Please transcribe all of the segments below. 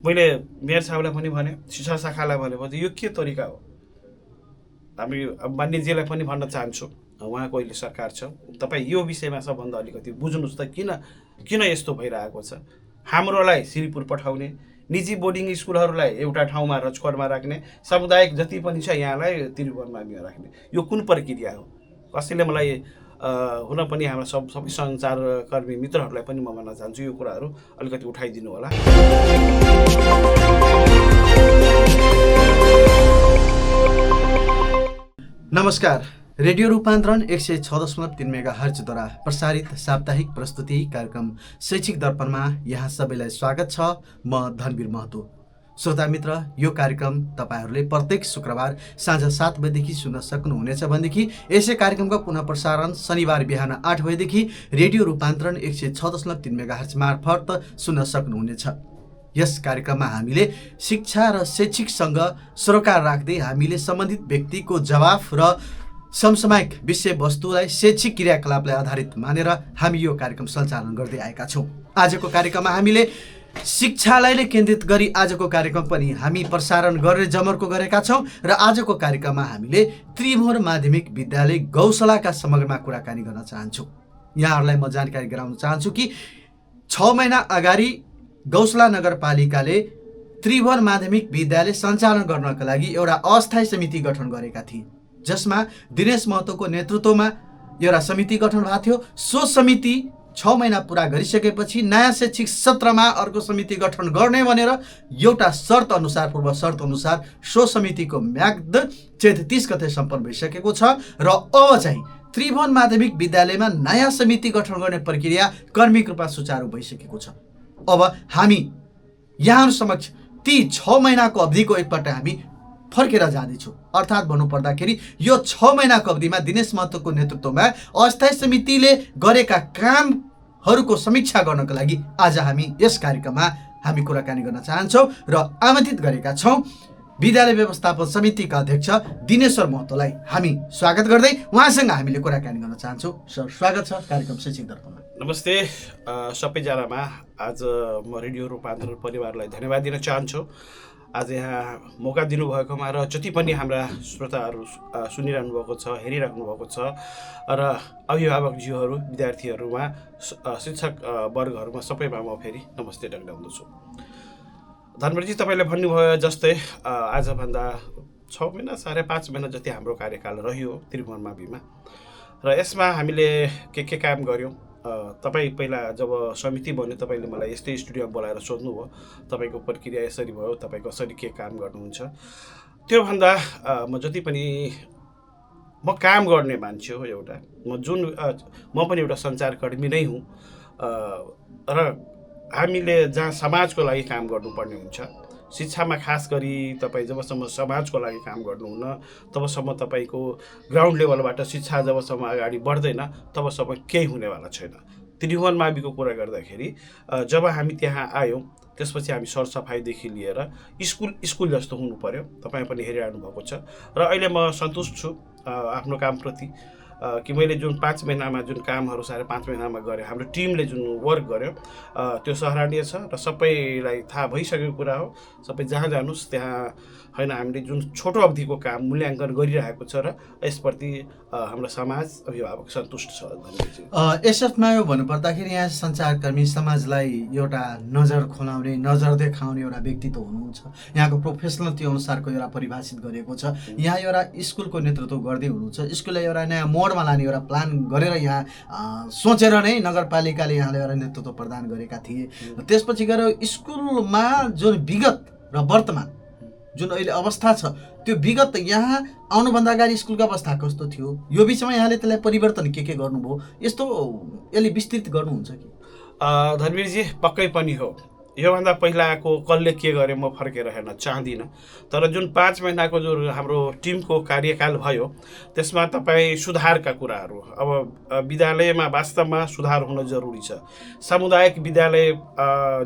मैले मेयर साहबलाई पनि भने, शिक्षा शाखालाई भनेपछि यो के तरिका हो? हामी मान्यजीलाई पनि भन्न चाहन्छु, उहाँको अहिले सरकार छ, तपाईँ यो विषयमा सबभन्दा अलिकति बुझ्नुहोस् त किन यस्तो भइरहेको छ। हाम्रोलाई श्रीपुर पठाउने, निजी बोर्डिङ स्कुलहरूलाई एउटा ठाउँमा रजखोरमा राख्ने, सामुदायिक जति पनि छ यहाँलाई त्रिभुवनमा राख्ने, यो कुन प्रक्रिया हो? कसैले मलाई हुन पनि हाम्रा सबै सञ्चारकर्मी मित्रहरूलाई पनि म भन्न चाहन्छु यो कुराहरू अलिकति उठाइदिनु होला। नमस्कार। रेडियो रूपान्तरण 106.3 मेगाहर्जद्वारा प्रसारित साप्ताहिक प्रस्तुति कार्यक्रम शैक्षिक दर्पणमा यहाँ सबैलाई स्वागत छ। म धनवीर महतो। श्रोता मित्र, यो कार्यक्रम तपाईहरूले प्रत्येक शुक्रबार साँझ 7 बजेदेखि सुन्न सक्नुहुनेछ भनेदेखि यसै कार्यक्रमको पुनः प्रसारण शनिबार बिहान 8 बजेदेखि रेडियो रूपान्तरण 106.3 मेगाहर्ज मार्फत सुन्न सक्नुहुनेछ। यस कार्यक्रममा हामीले शिक्षा र शैक्षिकसँग सरोकार राख्दै हामीले सम्बन्धित व्यक्तिको जवाफ र समसामयिक विषयवस्तुलाई शैक्षिक क्रियाकलापलाई आधारित मानेर हामी यो कार्यक्रम सञ्चालन गर्दै आएका छौँ। आजको कार्यक्रममा हामीले शिक्षालाई केन्द्रित गरी आजको कार्यक्रम पनि हामी प्रसारण गरेर जमर्को गरेका छौँ र आजको कार्यक्रममा हामीले त्रिभुवन माध्यमिक विद्यालय गौशालाका समग्रमा कुराकानी गर्न चाहन्छौँ। यहाँहरूलाई म जानकारी गराउन चाहन्छु कि 6 महिना अगाडि गौशाला नगरपालिकाले त्रिभुवन माध्यमिक विद्यालय सञ्चालन गर्नका लागि एउटा अस्थायी समिति गठन गरेका थिए, जसमा दिनेश महतोको नेतृत्वमा एउटा समिति गठन भएको थियो। सो समिति 6 महिना पुरा गरिसकेपछि नयाँ शैक्षिक सत्रमा अर्को समिति गठन गर्ने भनेर एउटा पूर्व शर्त अनुसार सो समितिको म्याद चैत 30 गते सम्पन्न भइसकेको छ र अब चाहिँ त्रिभुवन माध्यमिक विद्यालयमा नयाँ समिति गठन गर्ने प्रक्रिया कर्मिक रूपमा सुचारू भइसकेको छ। अब हामी यहाँहरू समक्ष ती 6 महिनाको अवधिको एकपल्ट हामी फर्केर जाँदैछौँ। अर्थात् भन्नुपर्दाखेरि यो 6 महिनाको अवधिमा दिनेश महतोको नेतृत्वमा अस्थायी समितिले गरेका कामहरूको समीक्षा गर्नको लागि आज हामी यस कार्यक्रममा हामी कुराकानी गर्न चाहन्छौँ र आमन्त्रित गरेका छौँ विद्यालय व्यवस्थापन समितिका अध्यक्ष दिनेश्वर महतोलाई हामी स्वागत गर्दै उहाँसँग हामीले कुराकानी गर्न चाहन्छौँ। सर, स्वागत छ कार्यक्रम शैक्षिक दर्पणमा। नमस्ते सबैजनामा। आज म रेडियो रूपान्तरण परिवारलाई धन्यवाद दिन चाहन्छु आज यहाँ मौका दिनुभएकोमा र जति पनि हाम्रा श्रोताहरू सुनिरहनु भएको छ, हेरिराख्नु भएको छ र अभिभावकज्यूहरू, विद्यार्थीहरूमा, शिक्षक वर्गहरूमा सबैमा म फेरि नमस्ते टक्राउँदछु। धनवीरजी, तपाईँले भन्नुभयो जस्तै आजभन्दा 6 महिना 5.5 महिना जति हाम्रो कार्यकाल रह्यो त्रिभुवन माविमा र यसमा हामीले के काम गऱ्यौँ। तपाईँ पहिला जब समिति बन्यो तपाईँले मलाई यस्तै स्टुडियोमा बोलाएर सोध्नुभयो तपाईँको प्रक्रिया यसरी भयो, तपाईँ कसरी के काम गर्नुहुन्छ। त्योभन्दा म जति पनि म काम गर्ने मान्छे हो एउटा, म पनि एउटा सञ्चारकर्मी नै हुँ र हामीले जहाँ समाजको लागि काम गर्नुपर्ने हुन्छ, शिक्षामा खास गरी तपाईँ जबसम्म समाजको लागि काम गर्नुहुन्न तबसम्म तपाईँको ग्राउन्ड लेभलबाट शिक्षा जबसम्म अगाडि बढ्दैन तबसम्म केही हुनेवाला छैन। त्रिभुवन माविको कुरा गर्दाखेरि जब हामी त्यहाँ आयौँ त्यसपछि हामी सरसफाइदेखि लिएर स्कुल जस्तो हुनु पर्यो। तपाईँ पनि हेरिरहनु भएको छ र अहिले म सन्तुष्ट छु आफ्नो कामप्रति कि मैले जुन 5 महिनामा जुन कामहरू 5.5 महिनामा गरेँ, हाम्रो टिमले जुन वर्क गर्यो त्यो सराहनीय छ र सबैलाई थाहा भइसकेको कुरा हो। सबै जहाँ जानुहोस् त्यहाँ होइन हामीले जुन छोटो अवधिको काम मूल्याङ्कन गरिरहेको छ र यसप्रति हाम्रो समाज, अभिभावक सन्तुष्ट छ। यसमा यो भन्नुपर्दाखेरि यहाँ सञ्चारकर्मी समाजलाई एउटा नजर खोलाउने, नजर देखाउने एउटा व्यक्तित्व हुनुहुन्छ। यहाँको प्रोफेसनल त्यो अनुसारको एउटा परिभाषित गरिएको छ। यहाँ एउटा स्कुलको नेतृत्व गर्दै हुनुहुन्छ। स्कुललाई एउटा नयाँ मोडमा लाने एउटा प्लान गरेर यहाँ सोचेर नै नगरपालिकाले यहाँलाई एउटा नेतृत्व प्रदान गरेका थिए। त्यसपछि गएर स्कुलमा जुन विगत र वर्तमान जुन अहिले अवस्था छ, त्यो विगत यहाँ आउनुभन्दा अगाडि स्कुलको अवस्था कस्तो थियो, यो बिचमा यहाँले त्यसलाई परिवर्तन के गर्नुभयो, यस्तो यसले विस्तृत गर्नुहुन्छ कि? धनवीरजी, पक्कै पनि हो। योभन्दा पहिलाको कसले के गरे म फर्केर हेर्न चाहदिनँ, तर जुन 5 महिनाको जो हाम्रो टिमको कार्यकाल भयो त्यसमा तपाईँ सुधारका कुराहरू, अब विद्यालयमा वास्तवमा सुधार हुन जरुरी छ। सामुदायिक विद्यालय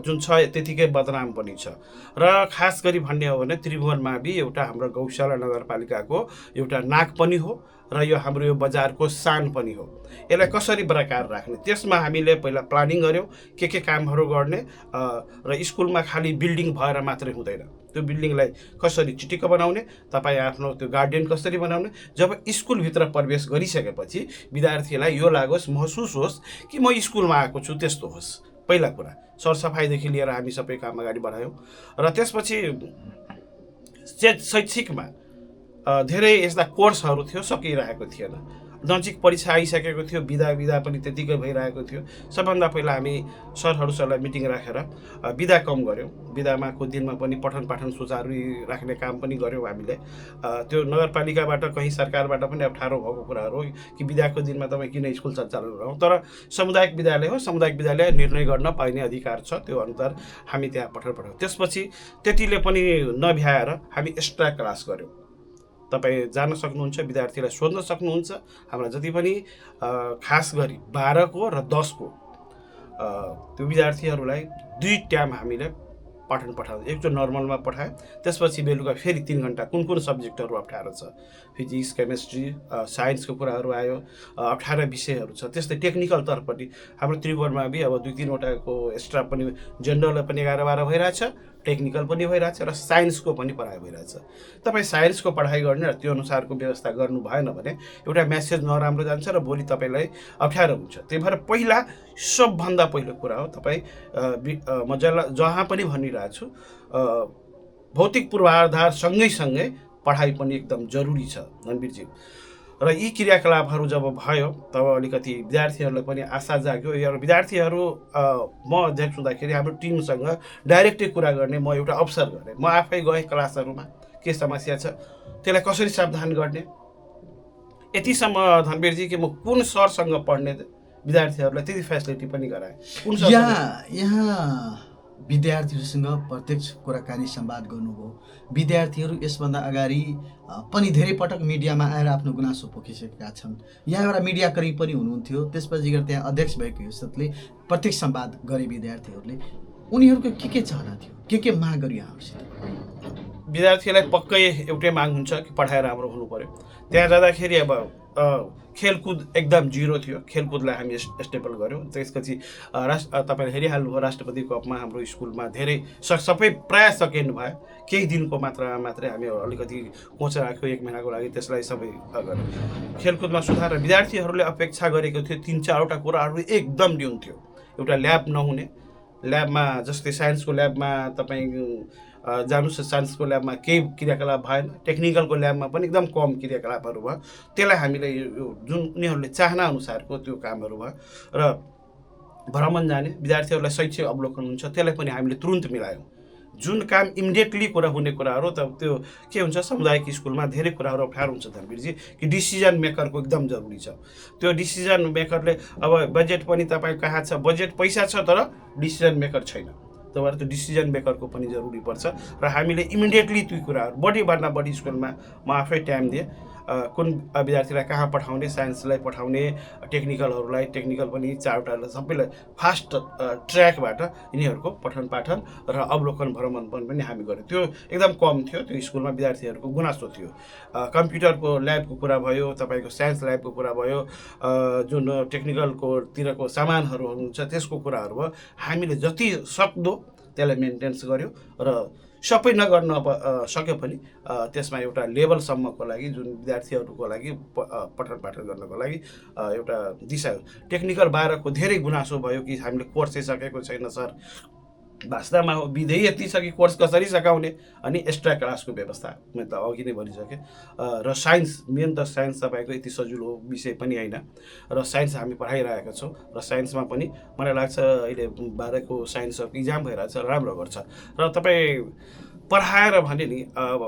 जुन छ त्यतिकै बदनाम पनि छ र खास गरी भन्ने हो भने त्रिभुवन मावि एउटा हाम्रो गौशाला नगरपालिकाको एउटा नाक पनि हो र यो हाम्रो यो बजारको सान पनि हो। यसलाई कसरी बरकरार राख्ने, त्यसमा हामीले पहिला प्लानिङ गऱ्यौँ के कामहरू गर्ने। र स्कुलमा खालि बिल्डिङ भएर मात्रै हुँदैन, त्यो बिल्डिङलाई कसरी चिटिक्क बनाउने, तपाईँ आफ्नो त्यो गार्डन कसरी बनाउने। जब स्कुलभित्र प्रवेश गरिसकेपछि विद्यार्थीलाई यो लागोस्, महसुस होस् कि म स्कुलमा आएको छु, त्यस्तो होस्। पहिला कुरा सरसफाइदेखि लिएर हामी सबै काम अगाडि बढायौँ। र त्यसपछि शैक्षिकमा धेरै यस्ता कोर्सहरू थियो, सकिरहेको थिएन। नजिक परीक्षा आइसकेको थियो, बिदा पनि त्यतिकै भइरहेको थियो। सबभन्दा पहिला हामी सरहरूसँग मिटिङ राखेर बिदा कम गऱ्यौँ। बिदामाको दिनमा पनि पठन पाठन सुचारू राख्ने काम पनि गऱ्यौँ हामीले। त्यो नगरपालिकाबाट कहीँ सरकारबाट पनि अप्ठ्यारो भएको कुराहरू हो कि बिदाको दिनमा तपाईँ किन स्कुल सञ्चालन गरौँ। तर सामुदायिक विद्यालय हो, सामुदायिक विद्यालय निर्णय गर्न पाइने अधिकार छ, त्यो अनुसार हामी त्यहाँ पठन पाठौँ। त्यसपछि त्यतिले पनि नभ्याएर हामी एक्स्ट्रा क्लास गऱ्यौँ। तपाईँ जान सक्नुहुन्छ, विद्यार्थीलाई सोध्न सक्नुहुन्छ। हाम्रा जति पनि खास गरी 12को र 10को त्यो विद्यार्थीहरूलाई 2 टाइम हामीले पठन पठाउँछ। एक जो नर्मलमा पठायो, त्यसपछि बेलुका फेरि 3 घन्टा कुन सब्जेक्टहरू अप्ठ्यारो छ, फिजिक्स, केमिस्ट्री, साइन्सको कुराहरू आयो, अप्ठ्यारा विषयहरू छ। त्यस्तै टेक्निकल तर्फपट्टि हाम्रो त्रिभुवनमा भी अब 2-3वटाको एक्स्ट्रा पनि, जेनरल पनि 11-12 भइरहेछ, टेक्निकल पनि भइरहेछ र साइन्सको पनि पढाइ भइरहेछ। तपाईँ साइन्सको पढाइ गर्ने र त्यो अनुसारको व्यवस्था गर्नु भएन भने एउटा म्यासेज नराम्रो जान्छ र भोलि तपाईँलाई अप्ठ्यारो हुन्छ। त्यही भएर पहिला सबभन्दा पहिलो कुरा हो, तपाईँ म जहाँ पनि भनिरहेको छु, भौतिक पूर्वाधार सँगै पढाइ पनि एकदम जरुरी छ रणवीरजी। र यी क्रियाकलापहरू जब भयो तब अलिकति विद्यार्थीहरूलाई पनि आशा जाग्यो। यो विद्यार्थीहरू म अध्यक्ष हुँदाखेरि हाम्रो टिमसँग डाइरेक्टै कुरा गर्ने म एउटा अवसर गरेँ। म आफै गएँ क्लासहरूमा, के समस्या छ, त्यसलाई कसरी सावधान गर्ने। यतिसम्म धनवीरजी कि म कुन सरसँग पढ्ने विद्यार्थीहरूलाई त्यति फेसिलिटी पनि गराएँ। यहाँ विद्यार्थीहरूसँग प्रत्यक्ष कुराकानी संवाद गर्नुभयो। विद्यार्थीहरू यसभन्दा अगाडि पनि धेरै पटक मिडियामा आएर आफ्नो गुनासो पोखिसकेका छन्। यहाँ एउटा मिडियाकर्मी पनि हुनुहुन्थ्यो, त्यसपछि त्यहाँ अध्यक्ष भएको हिसाबले प्रत्यक्ष संवाद गरे विद्यार्थीहरूले। उनीहरूको के चाहना थियो, के माग गर्यो यहाँहरूसित? विद्यार्थीलाई पक्कै एउटै माग हुन्छ कि पढाइ राम्रो हुनु पर्यो। त्यहाँ जाँदाखेरि अब खेलकुद एकदम जिरो थियो, खेलकुदलाई हामी स्टेबल गऱ्यौँ। त्यसपछि तपाईँले हेरिहाल्नुभयो राष्ट्रपति कपमा हाम्रो स्कुलमा धेरै सबै प्रायः सेकेन्ड भयो। केही दिनको मात्रै हामी अलिकति कोच राख्यो 1 महिनाको लागि, त्यसलाई सबै गऱ्यौँ। खेलकुदमा सुधार, विद्यार्थीहरूले अपेक्षा गरेको थियो 3-4वटा कुराहरू एकदम न्यून थियो। एउटा ल्याब नहुने, ल्याबमा जस्तै साइन्सको ल्याबमा तपाईँ जानुस्, साइन्सको ल्याबमा केही क्रियाकलाप भएन, टेक्निकलको ल्याबमा पनि एकदम कम क्रियाकलापहरू भयो। त्यसलाई हामीले जुन उनीहरूले चाहना अनुसारको त्यो कामहरू भयो। र भ्रमण जाने, विद्यार्थीहरूलाई शैक्षिक अवलोकन हुन्छ, त्यसलाई पनि हामीले तुरुन्त मिलायौँ। जुन काम इमिडिएटली हुने कुराहरू त त्यो के हुन्छ, सामुदायिक स्कुलमा धेरै कुराहरू अप्ठ्यारो हुन्छ धनवीरजी कि डिसिजन मेकरको एकदम जरुरी छ। त्यो डिसिजन मेकरले अब बजेट पनि तपाईँ कहाँ छ, बजेट पैसा छ तर डिसिजन मेकर छैन, त्यही भएर त्यो डिसिजन मेकरको पनि जरुरी पर्छ। र हामीले इमिडिएटली त्यो कुराहरू बढीभन्दा बढी स्कुलमा म आफै टाइम दिएँ, कुन विद्यार्थीलाई कहाँ पठाउने, साइन्सलाई पठाउने, टेक्निकलहरूलाई टेक्निकल पनि 4वटा सबैलाई फास्ट ट्र्याकबाट यिनीहरूको पठन पाठन र अवलोकन भ्रमण पनि हामी गऱ्यौँ। त्यो एकदम कम थियो, त्यो स्कुलमा विद्यार्थीहरूको गुनासो थियो। कम्प्युटरको ल्याबको कुरा भयो, तपाईँको साइन्स ल्याबको कुरा भयो, जुन टेक्निकलकोतिरको सामानहरू हुन्छ त्यसको कुराहरू भयो। हामीले जति सक्दो त्यसलाई मेन्टेन्स गऱ्यौँ र सबै नगर्न सक्यो पनि त्यसमा एउटा लेभलसम्मको लागि जुन विद्यार्थीहरूको लागि पठन पाठन गर्नको लागि एउटा दिशा। टेक्निकल 12को धेरै गुनासो भयो कि हामीले कोर्सै सकेको छैन सर, वास्तवमा विधै यति छ कि कोर्स कसरी सकाउने, अनि एक्स्ट्रा क्लासको व्यवस्था मैले त अघि नै भनिसकेँ। र साइन्स, मेन त साइन्स तपाईँको यति सजिलो विषय पनि होइन, र साइन्स हामी पढाइरहेका छौँ। र साइन्समा पनि मलाई लाग्छ अहिले 12को साइन्सको इक्जाम भइरहेछ, राम्रो गर्छ। र तपाईँ पढाएर भने नि अब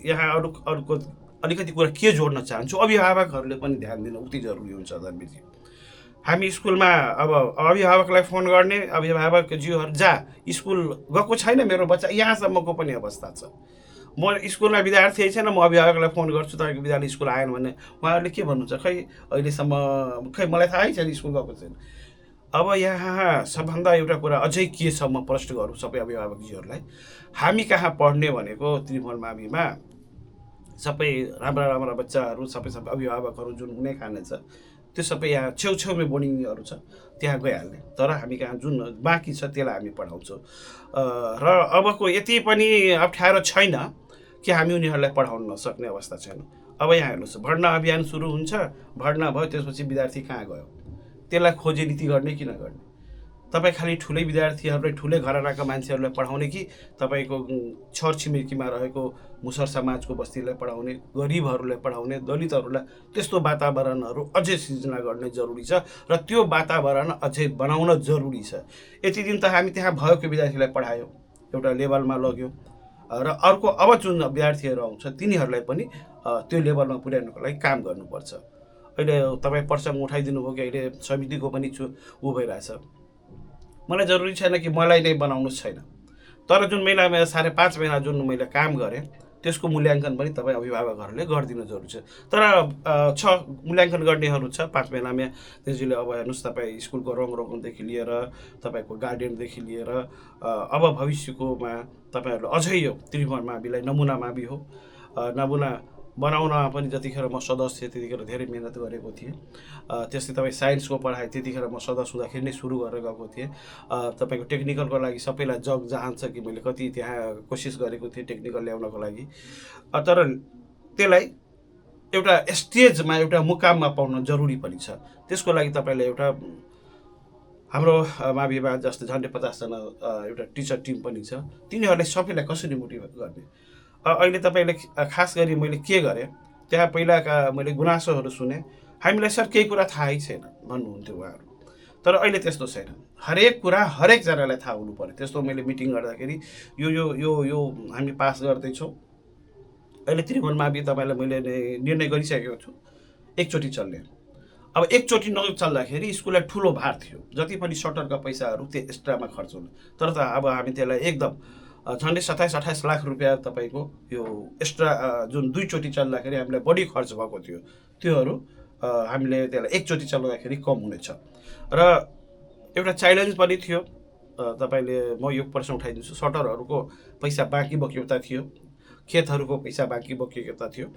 यहाँ अरूको अलिकति कुरा के जोड्न चाहन्छु, अभिभावकहरूले पनि ध्यान दिनु उति जरुरी हुन्छ धनवीरजी। हामी स्कुलमा अब अभिभावकलाई फोन गर्ने, अभिभावकज्यूहरू जा स्कुल गएको छैन मेरो बच्चा, यहाँसम्मको पनि अवस्था छ। म स्कुलमा विद्यार्थी छैन, म अभिभावकलाई फोन गर्छु तपाईँको विद्यालय स्कुल आएन भने उहाँहरूले के भन्नुहुन्छ, खै अहिलेसम्म खै मलाई थाहै छैन स्कुल गएको छैन। अब यहाँ सबभन्दा एउटा कुरा अझै के छ, म प्रश्न गरौँ सबै अभिभावकजीहरूलाई। हामी कहाँ पढ्ने भनेको त्रिभुवन माविमा सबै राम्रा राम्रा बच्चाहरू सबै अभिभावकहरू जुन हुने खाने छ त्यो सबै यहाँ छेउछेउमै बोर्डिङहरू छ त्यहाँ गइहाल्ने। तर हामी कहाँ जुन बाँकी छ त्यसलाई हामी पढाउँछौँ र अबको यति पनि अप्ठ्यारो छैन कि हामी उनीहरूलाई पढाउन नसक्ने अवस्था छैन। अब यहाँ हेर्नुहोस्, भर्ना अभियान सुरु हुन्छ, भर्ना भयो, त्यसपछि विद्यार्थी कहाँ गयो त्यसलाई खोजी नीति गर्ने कि नगर्ने? तपाईँ खालि ठुलै विद्यार्थीहरूलाई ठुलै घरानाका मान्छेहरूलाई पढाउने कि तपाईँको छरछिमेकीमा रहेको मुसर समाजको बस्तीलाई पढाउने, गरिबहरूलाई पढाउने, दलितहरूलाई? त्यस्तो वातावरणहरू अझै सिर्जना गर्ने जरुरी छ र त्यो वातावरण अझै बनाउन जरुरी छ। यति दिन त हामी त्यहाँ भएको विद्यार्थीलाई पढायौँ, एउटा लेभलमा लग्यौँ र अर्को अब जुन विद्यार्थीहरू आउँछ तिनीहरूलाई पनि त्यो लेभलमा पुर्याउनुको लागि काम गर्नुपर्छ। अहिले तपाईँ प्रसङ्ग उठाइदिनु भयो कि अहिले समितिको पनि ऊ भइरहेछ। मलाई जरुरी छैन कि मलाई नै बनाउनुहोस् छैन, तर जुन मैले 5.5 महिना जुन मैले काम गरेँ त्यसको मूल्याङ्कन पनि तपाईँ अभिभावकहरूले गरिदिनु जरुरी छ। तर मूल्याङ्कन गर्नेहरू छ 5 महिनामा। त्यसैले अब हेर्नुहोस्, तपाईँ स्कुलको रङरोगनदेखि लिएर तपाईँको गार्डियनदेखि लिएर अब भविष्यकोमा तपाईँहरू अझै यो त्रिभुवन माविलाई नमुना मावि हो। नमुना बनाउनमा पनि जतिखेर म सदस्य त्यतिखेर धेरै मिहिनेत गरेको थिएँ। त्यस्तै तपाईँ साइन्सको पढाइ त्यतिखेर म सदस्य हुँदाखेरि नै सुरु गरेर गएको थिएँ। तपाईँको टेक्निकलको लागि सबैलाई जग चाहन्छ कि मैले कति त्यहाँ कोसिस गरेको थिएँ टेक्निकल ल्याउनको लागि। तर त्यसलाई एउटा स्टेजमा एउटा मुकाममा पाउन जरुरी पनि छ। त्यसको लागि तपाईँले एउटा हाम्रो माविमा जस्तो झन्डै 50 जना एउटा टिचर टिम पनि छ। तिनीहरूले सबैलाई कसरी मोटिभेट गर्ने? अहिले तपाईँले खास गरी मैले के गरेँ त्यहाँ पहिलाका मैले गुनासोहरू सुने, हामीलाई सर केही कुरा थाहै छैन भन्नुहुन्थ्यो उहाँहरू। तर अहिले त्यस्तो छैन, हरेक कुरा हरेकजनालाई थाहा हुनु पर्यो। त्यस्तो मैले मिटिङ गर्दाखेरि यो यो यो यो हामी पास गर्दैछौँ। अहिले त्रिभुवन मावि तपाईँलाई मैले निर्णय गरिसकेको छु एकचोटि चल्ने। अब एकचोटि नचल्दाखेरि स्कुललाई ठुलो भार थियो, जति पनि सटरका पैसाहरू त्यो एक्स्ट्रामा खर्च हुनु। तर त अब हामी त्यसलाई एकदम झन्डै 27-28 लाख रुपियाँ तपाईँको यो एक्स्ट्रा जुन 2 चोटि चल्दाखेरि हामीलाई बढी खर्च भएको थियो त्योहरू हामीले त्यसलाई एकचोटि चलाउँदाखेरि कम हुनेछ। र एउटा च्यालेन्ज पनि थियो, तपाईँले म यो प्रश्न उठाइदिन्छु, सटरहरूको पैसा बाँकी बकिएता थियो, खेतहरूको पैसा बाँकी बकिएता थियो।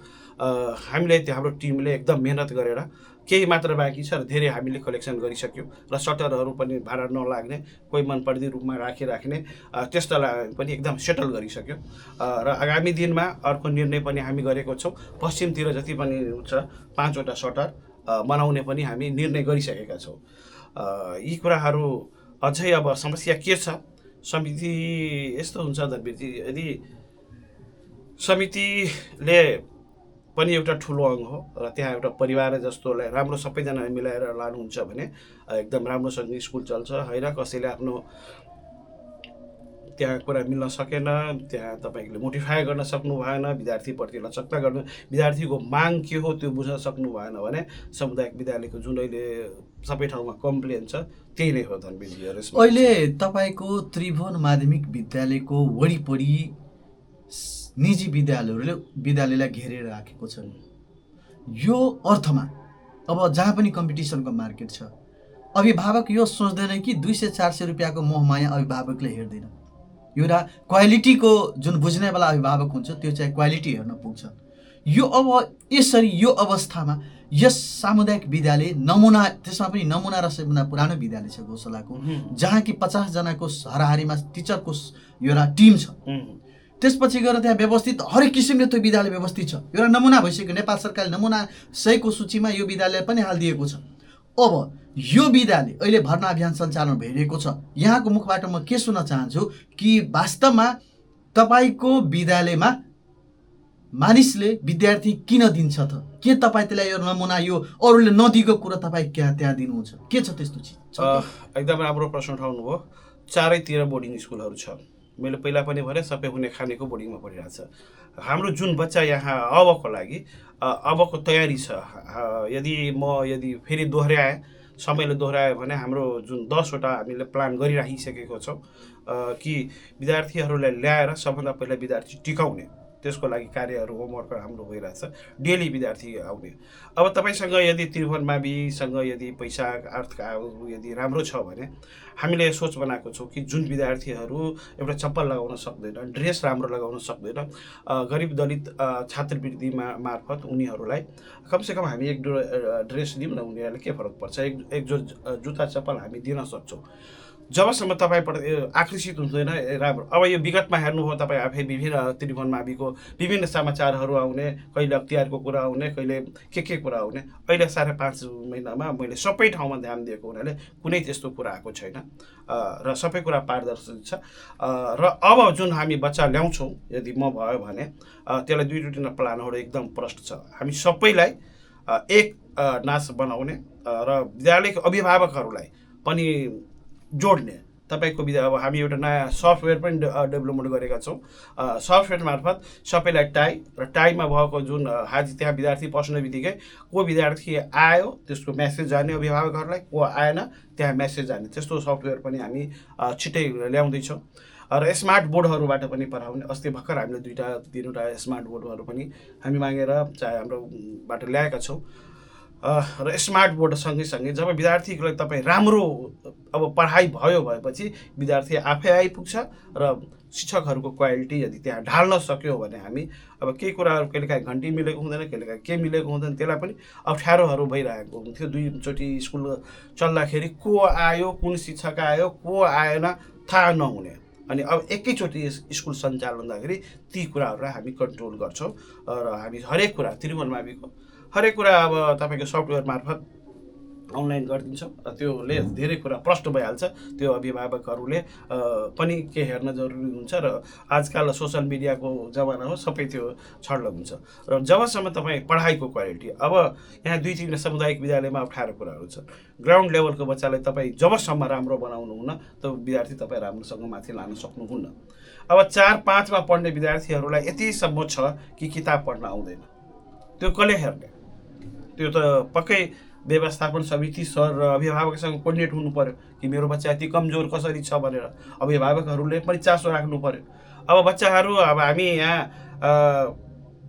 हामीले त्यो हाम्रो टिमले एकदम मेहनत गरेर केही मात्र बाँकी छ र धेरै हामीले कलेक्सन गरिसक्यौँ र सटरहरू पनि भाडा नलाग्ने, कोही मनपर्दी रूपमा राखिराख्ने त्यस्तालाई पनि एकदम सेटल गरिसक्यो। र आगामी दिनमा अर्को निर्णय पनि हामी गरेको छौँ। पश्चिमतिर जति पनि छ 5 वटा सटर बनाउने पनि हामी निर्णय गरिसकेका छौँ। यी कुराहरू अझै अब समस्या के छ? समिति यस्तो हुन्छ धनवीरजी, यदि समितिले पनि एउटा ठुलो अङ्ग हो र त्यहाँ एउटा परिवार जस्तोलाई राम्रो सबैजना मिलाएर लानुहुन्छ भने एकदम राम्रोसँग स्कुल चल्छ होइन। कसैले आफ्नो त्यहाँ कुरा मिल्न सकेन, त्यहाँ तपाईँले मोटिफाई गर्न सक्नु भएन, विद्यार्थीप्रति लचकता गर्नु, विद्यार्थीको माग के हो त्यो बुझ्न सक्नु भएन भने सामुदायिक विद्यालयको जुन अहिले सबै ठाउँमा कम्प्लेन छ त्यही नै हो धनवीरजीहरू। अहिले तपाईँको त्रिभुवन माध्यमिक विद्यालयको वरिपरि निजी विद्यालयलाई घेरेर राखेको छ। यो अर्थमा अब जहाँ पनि कम्पिटिसनको मार्केट छ, अभिभावक यो सोच्दैन कि 200-400 रुपियाँको मोहमाया अभिभावकले हेर्दैन। एउटा क्वालिटीको जुन बुझ्नेवाला अभिभावक हुन्छ त्यो चाहिँ क्वालिटी हेर्न पुग्छ। यो अब यसरी यो अवस्थामा यस सामुदायिक विद्यालय नमुना, त्यसमा पनि नमुना र सबभन्दा पुरानो विद्यालय छ गौशालाको, जहाँ कि 50 जनाको हाराहारीमा टिचरको एउटा टिम छ। त्यसपछि गएर त्यहाँ व्यवस्थित हरेक किसिमले त्यो विद्यालय व्यवस्थित छ। एउटा नमुना भइसक्यो, नेपाल सरकारले नमुना 100को सूचीमा यो विद्यालय पनि हालिदिएको छ। अब यो विद्यालय अहिले भर्ना अभियान सञ्चालन भइरहेको छ। यहाँको मुखबाट म के सुन्न चाहन्छु कि वास्तवमा तपाईँको विद्यालयमा मानिसले विद्यार्थी किन दिन्छ त? के तपाईँ त्यसलाई यो नमुना यो अरूले नदिएको कुरा तपाईँ त्यहाँ दिनुहुन्छ? के छ त्यस्तो चिज? एकदम राम्रो प्रश्न उठाउनु भयो। चारैतिर बोर्डिङ स्कुलहरू छ। मैले पहिला पनि भने सबै हुने खानेको बोर्डिङमा पढिरहेको छ। हाम्रो जुन बच्चा यहाँ अबको लागि अबको तयारी छ, यदि फेरि दोहोऱ्याएँ, समयले दोहोऱ्यायो भने हाम्रो जुन 10 वटा हामीले प्लान गरिराखिसकेको छौँ कि विद्यार्थीहरूलाई ल्याएर सबभन्दा पहिला विद्यार्थी टिकाउने त्यसको लागि कार्यहरू होमवर्क हाम्रो भइरहेछ, डेली विद्यार्थी आउने। अब तपाईँसँग यदि त्रिभुवन माविसँग यदि पैसा अर्थका यदि राम्रो छ भने हामीले सोच बनाएको छौँ कि जुन विद्यार्थीहरू एउटा चप्पल लगाउन सक्दैन, ड्रेस राम्रो लगाउन सक्दैन, गरिब दलित छात्रवृत्ति मार्फत उनीहरूलाई कमसेकम हामी एक ड्रेस दिउँ न, उनीहरूलाई के फरक पर्छ, एक जो जुत्ता चप्पल हामी दिन सक्छौँ। जबसम्म तपाईँबाट आकर्षित हुँदैन राम्रो। अब यो विगतमा हेर्नुभयो तपाईँ आफै विभिन्न त्रिभुवन माविको विभिन्न समाचारहरू आउने, कहिले अख्तियारको कुरा आउने, कहिले के कुरा आउने। अहिले 5.5 महिनामा मैले सबै ठाउँमा ध्यान दिएको हुनाले कुनै त्यस्तो कुरा आएको छैन र सबै कुरा पारदर्शी छ। र अब जुन हामी बच्चा ल्याउँछौँ यदि म भयो भने त्यसलाई 2 प्लानहरू एकदम प्रष्ट छ। हामी सबैलाई एक नाच बनाउने र विद्यालयको अभिभावकहरूलाई पनि जोड्ने। तपाईँको अब हामी एउटा नयाँ सफ्टवेयर पनि डेभलपमेन्ट गरेका छौँ। सफ्टवेयर मार्फत सबैलाई टाई र टाईमा भएको जुन हाजी त्यहाँ विद्यार्थी पस्ने बित्तिकै को विद्यार्थी आयो त्यसको मेसेज जाने अभिभावकहरूलाई, को आएन त्यहाँ मेसेज जाने, त्यस्तो सफ्टवेयर पनि हामी छिट्टै ल्याउँदैछौँ। र स्मार्ट बोर्डहरूबाट पनि पढाउने। अस्ति भर्खर हामीले 2-3वटा स्मार्ट बोर्डहरू पनि हामी मागेर चाहे हाम्रोबाट ल्याएका छौँ। र स्मार्ट बोर्ड सँगै जब विद्यार्थीलाई तपाईँ राम्रो अब पढाइ भएपछि विद्यार्थी आफै आइपुग्छ र शिक्षकहरूको क्वालिटी यदि त्यहाँ ढाल्न सक्यो भने हामी अब केही कुराहरू कहिलेकाहीँ घन्टी मिलेको हुँदैन, कहिलेकाहीँ के मिलेको हुँदैन, त्यसलाई पनि अप्ठ्यारोहरू भइरहेको हुन्थ्यो। 2चोटि स्कुल चल्दाखेरि को आयो, कुन शिक्षक आयो, को आएन थाहा नहुने। अनि अब एकैचोटि स्कुल सञ्चालन हुँदाखेरि ती कुराहरूलाई हामी कन्ट्रोल गर्छौँ र हामी हरेक कुरा त्रिभुवन माविको हरेक कुरा अब तपाईँको सफ्टवेयर मार्फत अनलाइन गरिदिन्छौँ। त्योले धेरै कुरा प्रष्ट भइहाल्छ। त्यो अभिभावकहरूले पनि के हेर्न जरुरी हुन्छ र आजकल सोसल मिडियाको जमाना हो, सबै त्यो छड्लक हुन्छ। र जबसम्म तपाईँ पढाइको क्वालिटी अब यहाँ 2-3 सामुदायिक विद्यालयमा अप्ठ्यारो कुराहरू छ। ग्राउन्ड लेभलको बच्चालाई तपाईँ जबसम्म राम्रो बनाउनुहुन्न त विद्यार्थी तपाईँ राम्रोसँग माथि लान सक्नुहुन्न। अब 4-5मा पढ्ने विद्यार्थीहरूलाई यतिसम्म छ कि किताब पढ्न आउँदैन, त्यो कसले हेर्ने? त्यो त पक्कै व्यवस्थापन समिति सर र अभिभावकसँग कोर्डिनेट हुनु पर्यो कि मेरो बच्चा यति कमजोर कसरी छ भनेर अभिभावकहरूले पनि चासो राख्नु पर्यो। अब बच्चाहरू अब हामी यहाँ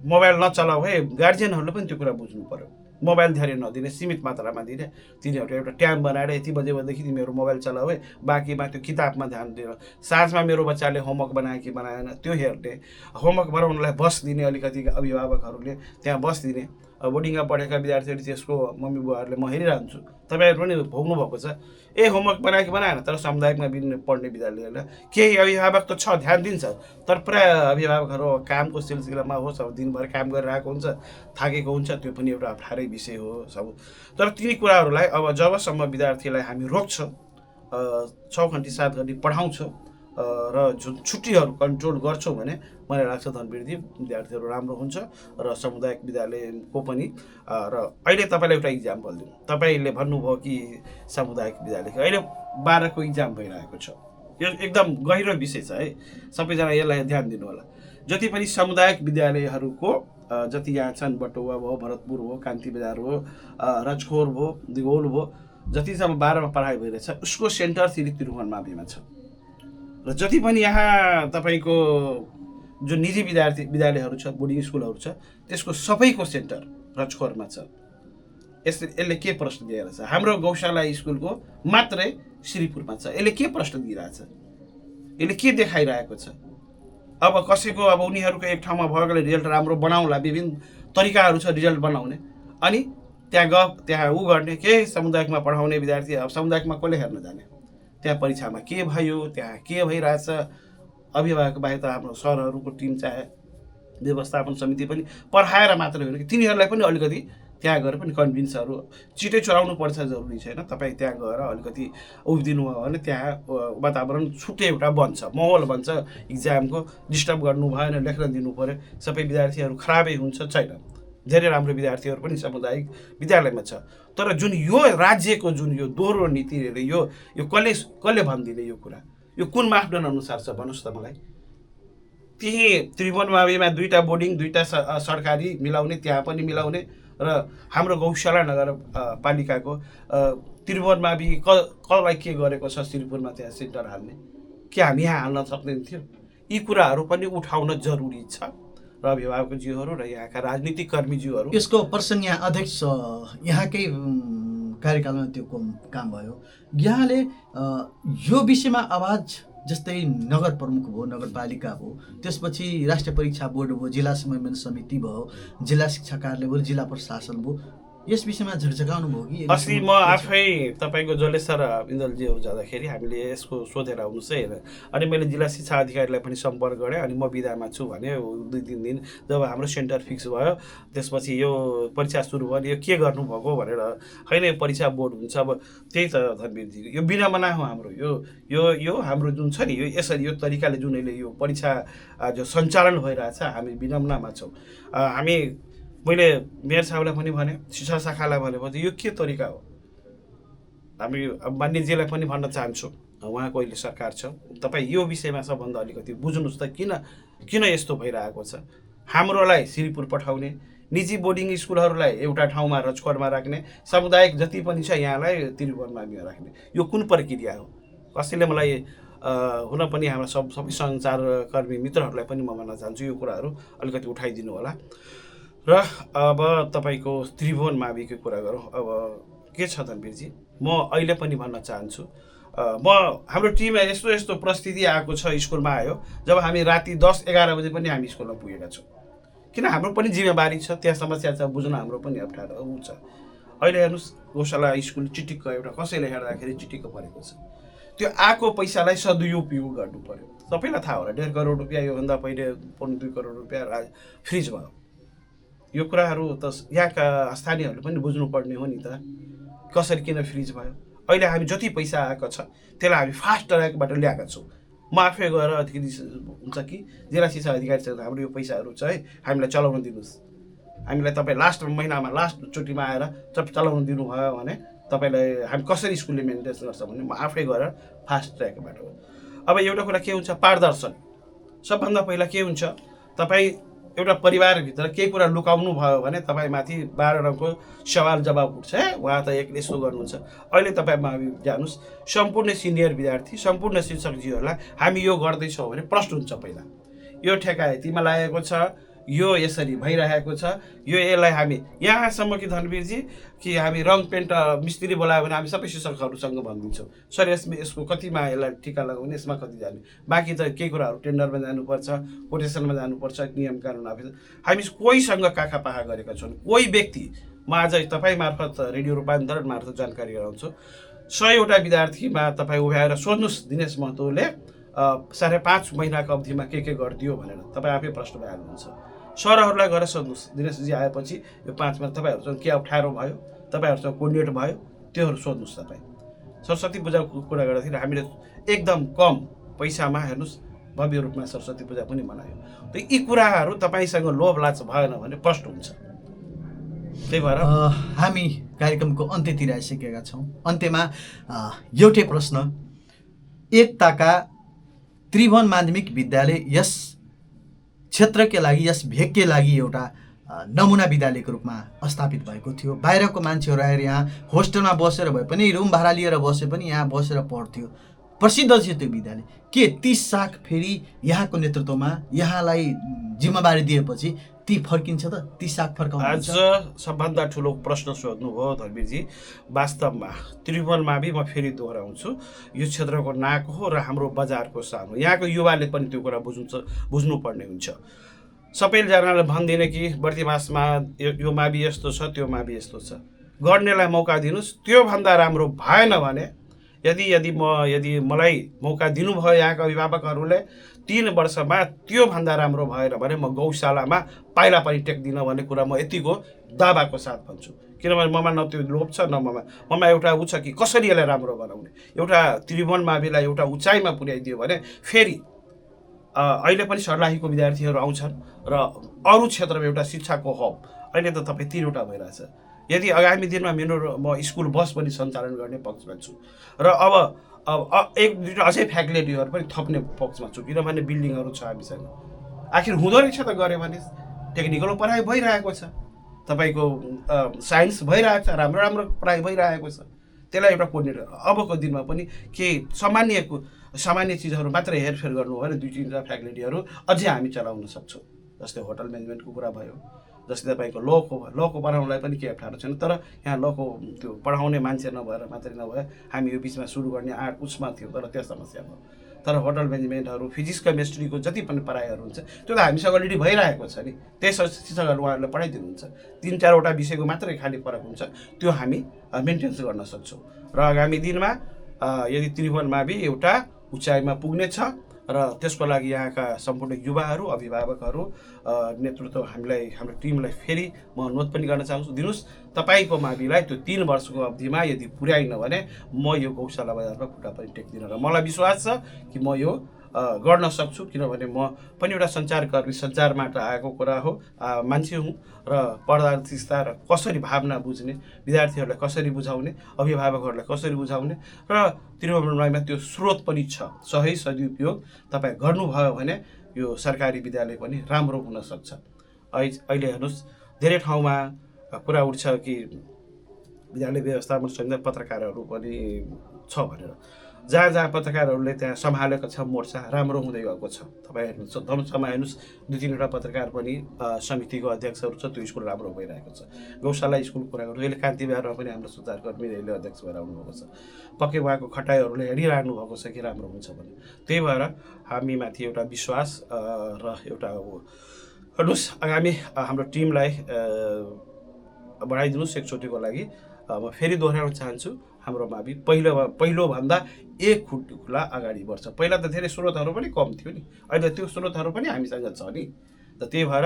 मोबाइल नचलाऊ है, गार्जियनहरूले पनि त्यो कुरा बुझ्नु पर्यो। मोबाइल धेरै नदिने, सीमित मात्रामा दिने, तिनीहरू एउटा टाइम बनाएर यति बजेदेखि तिमीहरू मोबाइल चलाऊ है, बाँकीमा त्यो किताबमा ध्यान दिनु। साँझमा मेरो बच्चाले होमवर्क बनायो कि बनाएन त्यो हेर्ने, होमवर्क बनाउनलाई बस दिने, अलिकति अभिभावकहरूले त्यहाँ बस दिने। बोर्डिङमा पढेका विद्यार्थीहरू त्यसको मम्मी बुवाहरूले म हेरिरहन्छु, तपाईँहरू पनि भोग्नु भएको छ। होमवर्क बनायो कि बनाएन, तर सामुदायिकमा पढ्ने विद्यालयहरूलाई केही अभिभावक त छ ध्यान दिन्छ, तर प्राय अभिभावकहरू कामको सिलसिलामा होस्, अब दिनभर काम गरिरहेको हुन्छ, थाकेको हुन्छ, त्यो पनि एउटा अप्ठ्यारै विषय हो सब। तर ती कुराहरूलाई अब जबसम्म विद्यार्थीलाई हामी रोक्छौँ, 6 घन्टी 7 घन्टी पढाउँछौँ र जुन छुट्टीहरू कन्ट्रोल गर्छौँ भने मलाई लाग्छ धनवृद्धि विद्यार्थीहरू राम्रो हुन्छ र सामुदायिक विद्यालयको पनि। र अहिले तपाईँलाई एउटा इक्जाम्पल दिउँ, तपाईँले भन्नुभयो कि सामुदायिक विद्यालयको अहिले 12को इक्जाम भइरहेको छ। यो एकदम गहिरो विषय छ है, सबैजना यसलाई ध्यान दिनु होला। जति पनि सामुदायिक विद्यालयहरूको जति यहाँ छन्, बटुवा भयो, भरतपुर भयो, कान्ति बजार भयो, रजखोर भयो, दिगौल भयो, जतिसम्म 12मा पढाइ भइरहेछ उसको सेन्टर त्रिभुवन माविमा छ। र जति पनि यहाँ तपाईँको जुन निजी विद्यालयहरू छ, बोर्डिङ स्कुलहरू छ, त्यसको सबैको सेन्टर रजखोरमा छ। यसले के प्रश्न दिइरहेछ? हाम्रो गौशाला स्कुलको मात्रै श्रीपुरमा छ। यसले के प्रश्न दिइरहेछ? यसले के देखाइरहेको छ? अब कसैको अब उनीहरूको एक ठाउँमा भएकोले रिजल्ट राम्रो बनाउला, विभिन्न तरिकाहरू छ रिजल्ट बनाउने, अनि त्यहाँ ऊ गर्ने के सामुदायिकमा पढाउने विद्यार्थी अब सामुदायिकमा कसले हेर्न जाने? त्यहाँ परीक्षामा के भयो, त्यहाँ के भइरहेछ? अभिभावक बाहेक त हाम्रो सरहरूको टिम चाहे व्यवस्थापन समिति पनि पढाएर मात्रै होइन कि तिनीहरूलाई पनि अलिकति त्यहाँ गएर पनि कन्भिन्सहरू छिटै चलाउनु पर्छ, जरुरी छैन। तपाईँ त्यहाँ गएर अलिकति उभिदिनु भयो भने त्यहाँ वातावरण छुट्टै एउटा बन्छ, माहौल बन्छ। इक्जामको डिस्टर्ब गर्नु भएन, लेख्न दिनु पऱ्यो, सबै विद्यार्थीहरू खराबै हुन्छ छैन। धेरै राम्रो विद्यार्थीहरू पनि सामुदायिक विद्यालयमा छ। तर जुन यो राज्यको जुन यो दोहोरो नीतिले यो कसले भनिदिने यो कुरा, यो कुन मापदण्ड अनुसार छ भन्नुहोस् त मलाई? त्यही त्रिभुवन माविमा 2टा बोर्डिङ 2टा सरकारी मिलाउने, त्यहाँ पनि मिलाउने, र हाम्रो गौशाला नगरपालिकाको त्रिभुवन मावि कसलाई के गरेको छ श्रीपुरमा त्यहाँ सेन्टर हाल्ने, के हामी यहाँ हाल्न सक्दैन थियो? यी कुराहरू पनि उठाउन जरुरी छ र अभिभावकज्यूहरू र यहाँका राजनीतिक कर्मीज्यूहरू। यसको प्रसङ्ग यहाँ अध्यक्ष यहाँकै कार्यकालमा त्यो काम भयो। यहाँले यो विषयमा आवाज, जस्तै नगर प्रमुख भयो, नगरपालिका भयो, त्यसपछि राष्ट्रिय परीक्षा बोर्ड भयो, जिल्ला समन्वय समिति भयो, जिल्ला शिक्षा कार्यालय भयो, जिल्ला प्रशासन भयो, यस विषयमा झकझकाउनु भयो कि? अस्ति म आफै तपाईँको जलेश्वर इन्दलजीहरू जाँदाखेरि हामीले यसको सोधेर आउनुहोस् है, अनि मैले जिल्ला शिक्षा अधिकारीलाई पनि सम्पर्क गरेँ। अनि म बिदामा छु भने 2-3 दिन जब हाम्रो सेन्टर फिक्स भयो, त्यसपछि यो परीक्षा सुरु भयो, यो के गर्नुभएको भनेर, होइन यो परीक्षा बोर्ड हुन्छ। अब त्यही त धनवीरजी, यो विनम्रना हो हाम्रो। यो हाम्रो जुन छ नि, यो यसरी यो तरिकाले जुन अहिले यो परीक्षा जो सञ्चालन भइरहेछ, हामी विनम्रनामा छौँ। मैले मेयर साहबलाई पनि भने, शिक्षा शाखालाई भनेपछि यो के तरिका हो? हामी मान्यजीलाई पनि भन्न चाहन्छु, उहाँको अहिले सरकार छ, तपाईँ यो विषयमा सबभन्दा अलिकति बुझ्नुहोस् त किन यस्तो भइरहेको छ। हाम्रोलाई श्रीपुर पठाउने, निजी बोर्डिङ स्कुलहरूलाई एउटा ठाउँमा रजकोटमा राख्ने, सामुदायिक जति पनि छ यहाँलाई त्रिभुवनमा राख्ने, यो कुन प्रक्रिया हो? कसैले मलाई हुन पनि हाम्रा सबै सञ्चारकर्मी मित्रहरूलाई पनि म भन्न चाहन्छु, यो कुराहरू अलिकति उठाइदिनु होला। र अब तपाईँको त्रिभुवन माविको कुरा गरौँ। अब के छ धनवीरजी, म अहिले पनि भन्न चाहन्छु, हाम्रो टिममा यस्तो परिस्थिति आएको छ, स्कुलमा आयो जब हामी राति 10-11 बजे पनि हामी स्कुलमा पुगेका छौँ। किन? हाम्रो पनि जिम्मेवारी छ, त्यहाँ समस्या छ, बुझ्न हाम्रो पनि अप्ठ्यारो हुन्छ। अहिले हेर्नुहोस्, गौशाला स्कुल चिटिक्क एउटा कसैले हेर्दाखेरि चिटिक्क परेको छ। त्यो आएको पैसालाई सदुपयोग गर्नु पर्यो। सबैलाई थाहा होला, 1.5 करोड रुपियाँ, योभन्दा पहिले 2 करोड रुपियाँ फ्रिज भयो। यो कुराहरू त यहाँका स्थानीयहरूले पनि बुझ्नुपर्ने हो नि त, कसरी किन फ्रिज भयो। अहिले हामी जति पैसा आएको छ त्यसलाई हामी फास्ट ट्र्याकबाट ल्याएका छौँ। म आफै गएर अतिथि हुन्छ कि जिल्ला शिक्षा अधिकारीसँग हाम्रो यो पैसाहरू छ है, हामीलाई चलाउन दिनुहोस्, हामीलाई तपाईँ लास्ट महिनामा लास्टचोटिमा आएर चलाउन दिनुभयो भने तपाईँलाई हामी कसरी स्कुलले मेन्टेन गर्छ भने म आफै गएर फास्ट ट्र्याकबाट हो। अब एउटा कुरा के हुन्छ, पारदर्शन। सबभन्दा पहिला के हुन्छ, तपाईँ एउटा परिवारभित्र केही कुरा लुकाउनु भयो भने तपाईँमाथि 12 रङको सवाल जवाब उठ्छ। उहाँ त एकले यसो गर्नुहुन्छ। अहिले तपाईँ जानुहोस्, सम्पूर्ण सिनियर विद्यार्थी, सम्पूर्ण शिक्षकजीहरूलाई हामी यो गर्दैछौँ भने प्रश्न हुन्छ पहिला, यो ठेका यतिमा लागेको छ, यो यसरी भइरहेको छ, यसलाई हामी यहाँसम्म कि धनवीरजी कि हामी रङ पेन्ट मिस्त्री बोलायो भने हामी सबै शिक्षकहरूसँग भनिदिन्छौँ, सर यसको कतिमा यसलाई टिका लगाउने, यसमा कति जाने। बाँकी त केही कुराहरू टेन्डरमा जानुपर्छ, कोटेसनमा जानुपर्छ, नियम कानुन अफिस। हामी कोहीसँग काखा पाखा गरेका छौँ। कोही व्यक्ति, म आज तपाईँ मार्फत रेडियो रूपान्तरण मार्फत जानकारी गराउँछु, 100 वटा विद्यार्थीमा तपाईँ उभ्याएर सोध्नुहोस् दिनेश महतोले 5.5 महिनाको अवधिमा के गरिदियो भनेर, तपाईँ आफै प्रश्न भइहाल्नुहुन्छ। सरहरूलाई गएर सोध्नुहोस्, दिनेशजी आएपछि यो 5 महिना तपाईँहरूसँग के अप्ठ्यारो भयो, तपाईँहरूसँग कोर्डिनेट भयो, त्योहरू सोध्नुहोस्। तपाईँ सरस्वती पूजाको कुरा गर्दाखेरि हामीले एकदम कम पैसामा हेर्नुहोस् भव्य रूपमा सरस्वती पूजा पनि मनायो। त यी कुराहरू तपाईँसँग लोभ लाज भएन भने प्रश्न हुन्छ। त्यही भएर हामी कार्यक्रमको अन्त्यतिर आइसकेका छौँ। अन्त्यमा एउटै प्रश्न, एकताका त्रिभुवन माध्यमिक विद्यालय यस क्षेत्रकै लागि, यस भेगकै लागि एउटा नमुना विद्यालयको रूपमा स्थापित भएको थियो। बाहिरको मान्छेहरू आएर यहाँ होस्टेलमा बसेर भए पनि, रुम भाडा लिएर बसे पनि यहाँ बसेर पढ्थ्यो। प्रसिद्ध थियो त्यो विद्यालय। के ती साख फेरि यहाँको नेतृत्वमा यहाँलाई जिम्मेवारी दिएपछि ती फर्किन्छ त? ती साख फर्काउनु? आज सबभन्दा ठुलो प्रश्न सोध्नुभयो धनवीरजी। वास्तवमा त्रिभुवन मावि, म फेरि दोहोऱ्याउँछु, यो क्षेत्रको नाक हो र हाम्रो बजारको सानो। यहाँको युवाले पनि त्यो कुरा बुझ्नुपर्ने हुन्छ। सबैजनाले भन्दिनँ कि बर्दिमासमा यो मावि यस्तो छ, त्यो मावि यस्तो छ। गर्नेलाई मौका दिनुहोस्। त्योभन्दा राम्रो भएन भने यदि मलाई मौका दिनुभयो यहाँका अभिभावकहरूले 3 वर्षमा त्योभन्दा राम्रो भएन भने म गौशालामा पाइला पनि टेक्दिनँ भन्ने कुरा म यतिको दावाको साथ भन्छु। किनभने ममा न त्यो लोभ छ, न ममा एउटा ऊ छ कि कसरी यसलाई राम्रो बनाउने। एउटा त्रिभुवन माविलाई एउटा उचाइमा पुर्याइदियो भने फेरि अहिले पनि सर्लाहीको विद्यार्थीहरू आउँछन् र अरू क्षेत्रमा एउटा शिक्षाको हब अहिले त तपाईँ 3 वटा भइरहेछ। यदि आगामी दिनमा म स्कुल बस पनि सञ्चालन गर्ने पक्षमा छु र अब 1-2 अझै फ्याकल्टीहरू पनि थप्ने पक्षमा छु। किनभने बिल्डिङहरू छ हामीसँग। आखिर हुँदो रहेछ त गऱ्यो भने टेक्निकल पढाइ भइरहेको छ, तपाईँको साइन्स भइरहेको छ, राम्रो पढाइ भइरहेको छ। त्यसलाई एउटा कोर्डिनेटर अबको दिनमा पनि के सामान्य चिजहरू मात्रै हेरफेर गर्नु हो भने 2-3 फ्याकल्टीहरू अझै हामी चलाउन सक्छौँ। जस्तै होटल म्यानेजमेन्टको कुरा भयो, जस्तै तपाईँको लको पढाउनलाई पनि केही अप्ठ्यारो छैन। तर यहाँ लको त्यो पढाउने मान्छे नभएर मात्रै नभए हामी यो बिचमा सुरु गर्ने आँट उसमा थियो, तर त्यो समस्या भयो। तर होटल म्यानेजमेन्टहरू, फिजिक्स केमिस्ट्रीको जति पनि पढाइहरू हुन्छ त्यो त हामीसँग अलरेडी भइरहेको छ नि, त्यस शिक्षकहरू उहाँहरूले पढाइदिनुहुन्छ। 3-4वटा विषयको मात्रै खालि फरक हुन्छ, त्यो हामी मेन्टेन्स गर्न सक्छौँ। र आगामी दिनमा यदि त्रिभुवन मावि एउटा उचाइमा पुग्नेछ र त्यसको लागि यहाँका सम्पूर्ण युवाहरू, अभिभावकहरू, नेतृत्व हाम्रो टिमलाई फेरि म अनुरोध पनि गर्न चाहन्छु, दिनुहोस् तपाईँको माविलाई त्यो 3 वर्षको अवधिमा यदि पुर्याइन भने म यो गौशाला बजारमा खुट्टा पनि टेक्दिनँ। र मलाई विश्वास छ कि म यो गर्न सक्छु, किनभने म पनि एउटा सञ्चारकर्मी, सञ्चारबाट आएको कुरा हो, मान्छे हुँ र पढ्दाथिस्ता र कसरी भावना बुझ्ने, विद्यार्थीहरूलाई कसरी बुझाउने, अभिभावकहरूलाई कसरी बुझाउने र त्रिभुवनमा त्यो स्रोत पनि छ। सही सदुपयोग तपाईँ गर्नुभयो भने यो सरकारी विद्यालय पनि राम्रो हुनसक्छ। अहिले हेर्नुहोस् धेरै ठाउँमा कुरा उठ्छ कि विद्यालय व्यवस्थापन संहिता पत्रकारहरू पनि छ भनेर। जहाँ पत्रकारहरूले त्यहाँ सम्हालेको छ मोर्चा, राम्रो हुँदै गएको छ। तपाईँ हेर्नुहोस् धनुषमा हेर्नुहोस् 2-3वटा पत्रकार पनि समितिको अध्यक्षहरू छ, त्यो स्कुल राम्रो भइरहेको छ। गौशाला स्कुल कुरा गर्नु, अहिले कान्ति बिहारमा पनि हाम्रो सञ्चारकर्मीहरूले अध्यक्ष भएर आउनुभएको छ। पक्कै उहाँको खटाइहरूले हेरिरहनु भएको छ कि राम्रो हुन्छ भने। त्यही भएर हामीमाथि एउटा विश्वास र एउटा हेर्नुहोस् आगामी हाम्रो टिमलाई बढाइदिनुहोस् एकचोटिको लागि। म फेरि दोहोऱ्याउन चाहन्छु, हाम्रो मावि पहिलोभन्दा 1 खुला अगाडि बढ्छ। पहिला त धेरै स्रोतहरू पनि कम थियो नि, अहिले त्यो स्रोतहरू पनि हामीसँग छ नि। त त्यही भएर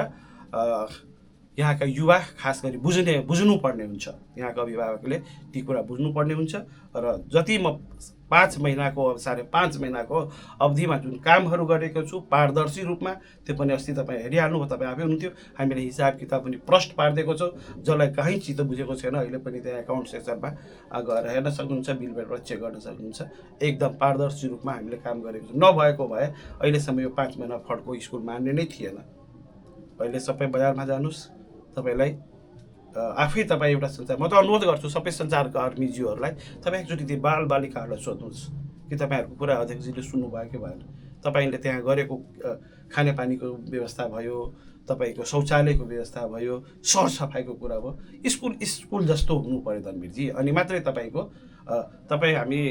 यहाँका युवा खास गरी बुझ्नुपर्ने हुन्छ, यहाँका अभिभावकले ती कुरा बुझ्नुपर्ने हुन्छ। र जति म 5 महिनाको 5.5 महिनाको अवधिमा जुन कामहरू गरेको छु पारदर्शी रूपमा, त्यो पनि अस्ति तपाईँ हेरिहाल्नुभयो, तपाईँ आफै हुनुहुन्थ्यो, हामीले हिसाब किताब पनि प्रष्ट पारिदिएको छौँ। जसलाई कहीँ चित्त बुझेको छैन अहिले पनि त्यहाँ एकाउन्ट सेक्सनमा गएर हेर्न सक्नुहुन्छ, बिलबाट चेक गर्न सक्नुहुन्छ। एकदम पारदर्शी रूपमा हामीले काम गरेको छौँ। नभएको भए अहिलेसम्म यो 5 महिना फड्को स्कुल मान्ने नै थिएन। अहिले सबै बजारमा जानुहोस्, तपाईँलाई आफै तपाईँ एउटा सञ्चार, म त अनुरोध गर्छु सबै सञ्चारकर्मीज्यूहरूलाई, तपाईँ एकचोटि ती बालबालिकाहरूलाई सोध्नुहोस् कि तपाईँहरूको कुरा अध्यक्षजीले सुन्नुभयो कि भएन। तपाईँले त्यहाँ गरेको खानेपानीको व्यवस्था भयो, तपाईँको शौचालयको व्यवस्था भयो, सरसफाइको कुरा भयो, स्कुल जस्तो हुनु पऱ्यो धनवीरजी। अनि मात्रै तपाईँ हामी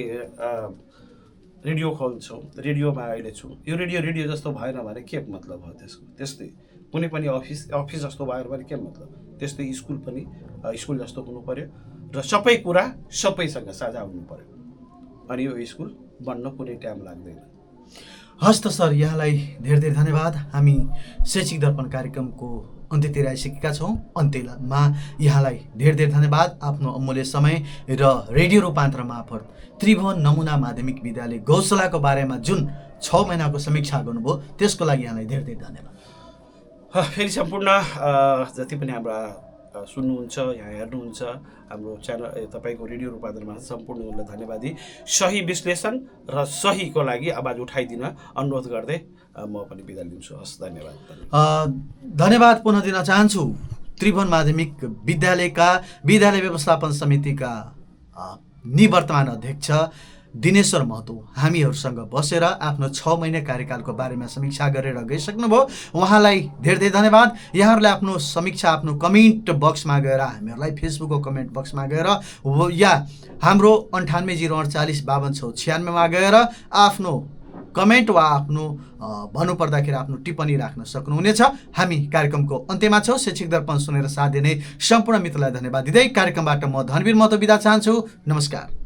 रेडियो खोल्छौँ, रेडियोमा अहिले छौँ, यो रेडियो जस्तो भएन भने के मतलब हो त्यसको? त्यस्तै कुनै पनि अफिस जस्तो भएर पनि के मतलब? त्यस्तै स्कुल पनि स्कुल जस्तो हुनु पऱ्यो र सबै कुरा सबैसँग साझा हुनु पऱ्यो, अनि यो स्कुल बन्न कुनै टाइम लाग्दैन। हस् त सर, यहाँलाई धेरै धेरै धन्यवाद। हामी शैक्षिक दर्पण कार्यक्रमको अन्त्यतिर आइसकेका छौँ। अन्त्यमा यहाँलाई धेरै धेरै धन्यवाद, आफ्नो अमूल्य समय र रेडियो रूपान्तरण मार्फत त्रिभुवन नमुना माध्यमिक विद्यालय गौशालाको बारेमा जुन 6 महिनाको समीक्षा गर्नुभयो त्यसको लागि यहाँलाई धेरै धेरै धन्यवाद। फेरि सम्पूर्ण जति पनि हाम्रा सुन्नुहुन्छ, यहाँ हेर्नुहुन्छ हाम्रो च्यानल, तपाईँको रेडियो रूपान्तरणमा सम्पूर्णलाई धन्यवाद दिई सही विश्लेषण र सहीको लागि आवाज उठाइदिन अनुरोध गर्दै म पनि बिदा लिन्छु। हस्, धन्यवाद। धन्यवाद पुनः दिन चाहन्छु त्रिभुवन माध्यमिक विद्यालयका विद्यालय व्यवस्थापन समितिका निवर्तमान अध्यक्ष दिनेश्वर महतो हामीहरूसँग बसेर आफ्नो 6 महिना कार्यकालको बारेमा समीक्षा गरेर गइसक्नुभयो। उहाँलाई धेरै धेरै धन्यवाद। यहाँहरूले आफ्नो समीक्षा आफ्नो कमेन्ट बक्समा गएर, हामीहरूलाई फेसबुकको कमेन्ट बक्समा गएर या हाम्रो 9808455696 गएर आफ्नो कमेन्ट वा आफ्नो भन्नुपर्दाखेरि आफ्नो टिप्पणी राख्न सक्नुहुनेछ। हामी कार्यक्रमको अन्त्यमा छौँ। शैक्षिक दर्पण सुनेर साथ दिने सम्पूर्ण मित्रलाई धन्यवाद दिँदै कार्यक्रमबाट म धनवीर महतो बिदा चाहन्छु। नमस्कार।